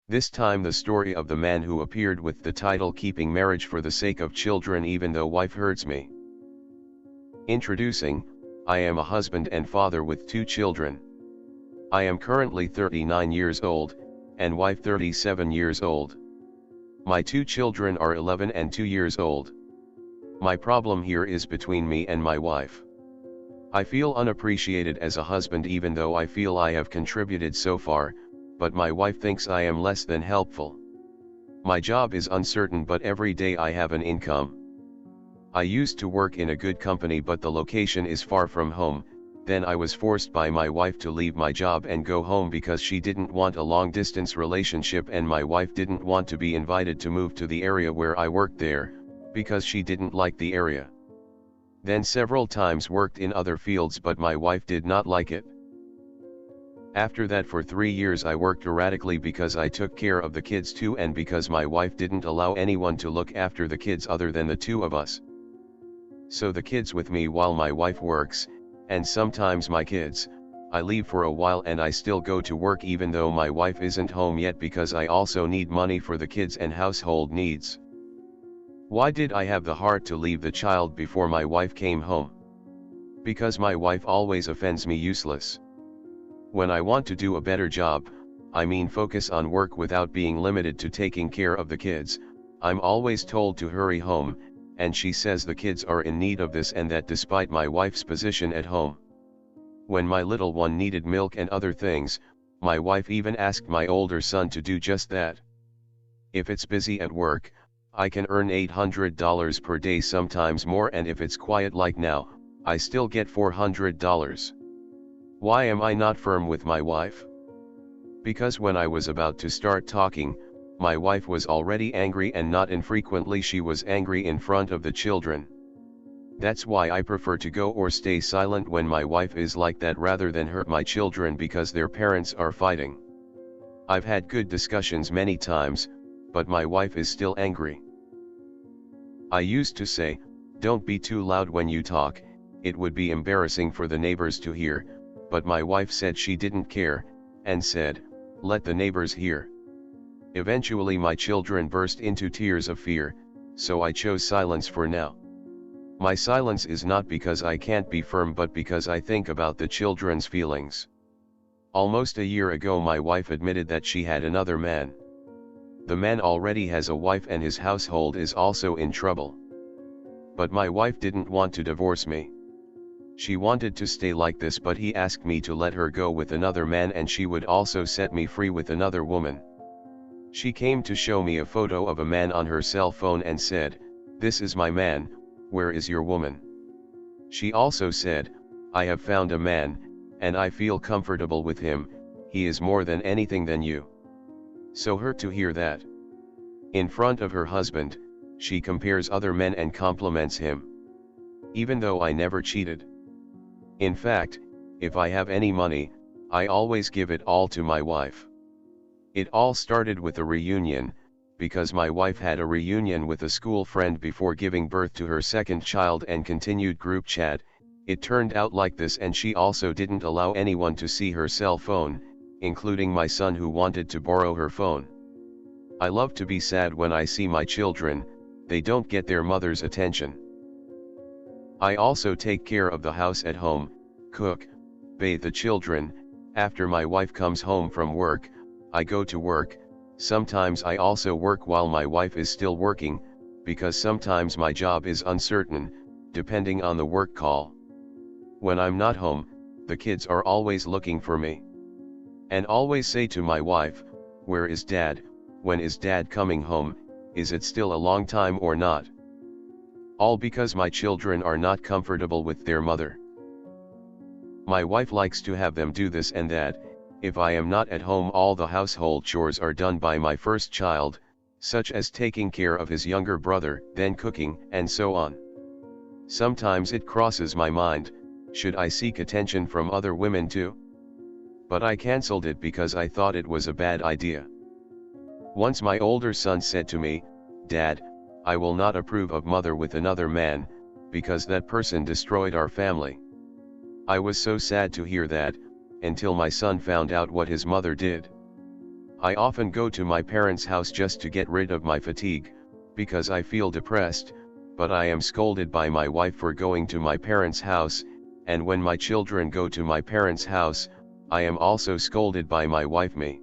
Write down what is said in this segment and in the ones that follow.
This time the story of the man who appeared with the title Keeping Marriage for the Sake of Children Even Though Wife Hurts Me. Introducing, I am a husband and father with 2 children. I am currently 39 years old, and wife 37 years old. My 2 children are 11 and 2 years old. My problem here is between me and my wife. I feel unappreciated as a husband even though I feel I have contributed so far, but my wife thinks I am less than helpful. My job is uncertain but every day I have an income. I used to work in a good company but the location is far from home, then I was forced by my wife to leave my job and go home because she didn't want a long-distance relationship and my wife didn't want to be invited to move to the area where I worked there, because she didn't like the area. Then several times worked in other fields but my wife did not like it. After that for 3 years I worked erratically because I took care of the kids too and because my wife didn't allow anyone to look after the kids other than the 2 of us. So the kids with me while my wife works, and sometimes my kids, I leave for a while and I still go to work even though my wife isn't home yet because I also need money for the kids and household needs. Why did I have the heart to leave the child before my wife came home? Because my wife always offends me useless. When I want to do a better job, I mean focus on work without being limited to taking care of the kids, I'm always told to hurry home, and she says the kids are in need of this and that despite my wife's position at home. When my little one needed milk and other things, my wife even asked my older son to do just that. If it's busy at work, I can earn $800 per day, sometimes more, and if it's quiet like now, I still get $400. Why am I not firm with my wife? Because when I was about to start talking, my wife was already angry and not infrequently she was angry in front of the children. That's why I prefer to go or stay silent when my wife is like that rather than hurt my children because their parents are fighting. I've had good discussions many times, but my wife is still angry. I used to say, don't be too loud when you talk, it would be embarrassing for the neighbors to hear, but my wife said she didn't care, and said, let the neighbors hear. Eventually my children burst into tears of fear, so I chose silence for now. My silence is not because I can't be firm but because I think about the children's feelings. Almost a year ago my wife admitted that she had another man. The man already has a wife and his household is also in trouble. But my wife didn't want to divorce me. She wanted to stay like this but he asked me to let her go with another man and she would also set me free with another woman. She came to show me a photo of a man on her cell phone and said, this is my man, where is your woman? She also said, I have found a man, and I feel comfortable with him, he is more than anything than you. So hurt to hear that. In front of her husband, she compares other men and compliments him. Even though I never cheated. In fact, if I have any money, I always give it all to my wife. It all started with a reunion, because my wife had a reunion with a school friend before giving birth to her second child and continued group chat. It turned out like this and she also didn't allow anyone to see her cell phone, including my son who wanted to borrow her phone. I love to be sad when I see my children, they don't get their mother's attention. I also take care of the house at home, cook, bathe the children. After my wife comes home from work, I go to work. Sometimes I also work while my wife is still working, because sometimes my job is uncertain, depending on the work call. When I'm not home, the kids are always looking for me. And always say to my wife, where is dad, when is dad coming home, is it still a long time or not? All because my children are not comfortable with their mother. My wife likes to have them do this and that. If I am not at home all the household chores are done by my first child, such as taking care of his younger brother, then cooking, and so on. Sometimes it crosses my mind, should I seek attention from other women too? But I cancelled it because I thought it was a bad idea. Once my older son said to me, Dad, I will not approve of mother with another man, because that person destroyed our family. I was so sad to hear that, until my son found out what his mother did. I often go to my parents' house just to get rid of my fatigue, because I feel depressed, but I am scolded by my wife for going to my parents' house, and when my children go to my parents' house, I am also scolded by my wife me.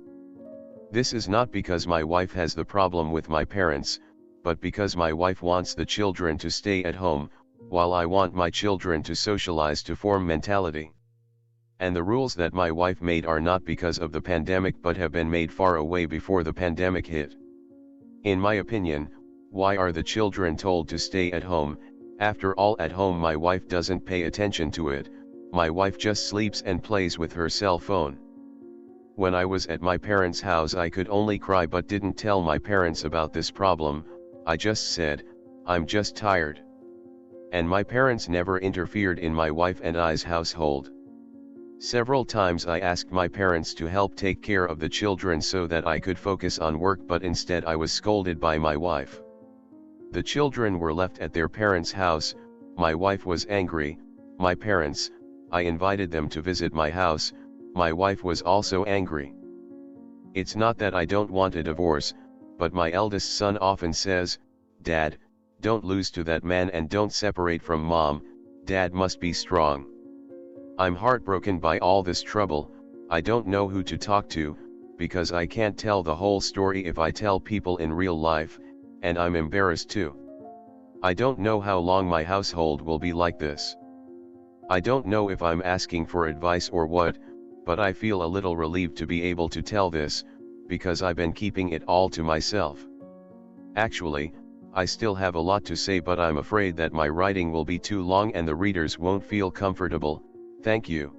This is not because my wife has the problem with my parents, but because my wife wants the children to stay at home, while I want my children to socialize to form mentality. And the rules that my wife made are not because of the pandemic but have been made far away before the pandemic hit. In my opinion, why are the children told to stay at home? After all, at home my wife doesn't pay attention to it, my wife just sleeps and plays with her cell phone. When I was at my parents' house I could only cry but didn't tell my parents about this problem. I just said, I'm just tired. And my parents never interfered in my wife and I's household. Several times I asked my parents to help take care of the children so that I could focus on work, but instead I was scolded by my wife. The children were left at their parents' house, my wife was angry, my parents, I invited them to visit my house, my wife was also angry. It's not that I don't want a divorce, but my eldest son often says, Dad, don't lose to that man and don't separate from Mom, Dad must be strong. I'm heartbroken by all this trouble. I don't know who to talk to, because I can't tell the whole story if I tell people in real life, and I'm embarrassed too. I don't know how long my household will be like this. I don't know if I'm asking for advice or what, but I feel a little relieved to be able to tell this, because I've been keeping it all to myself. Actually, I still have a lot to say, but I'm afraid that my writing will be too long and the readers won't feel comfortable. Thank you.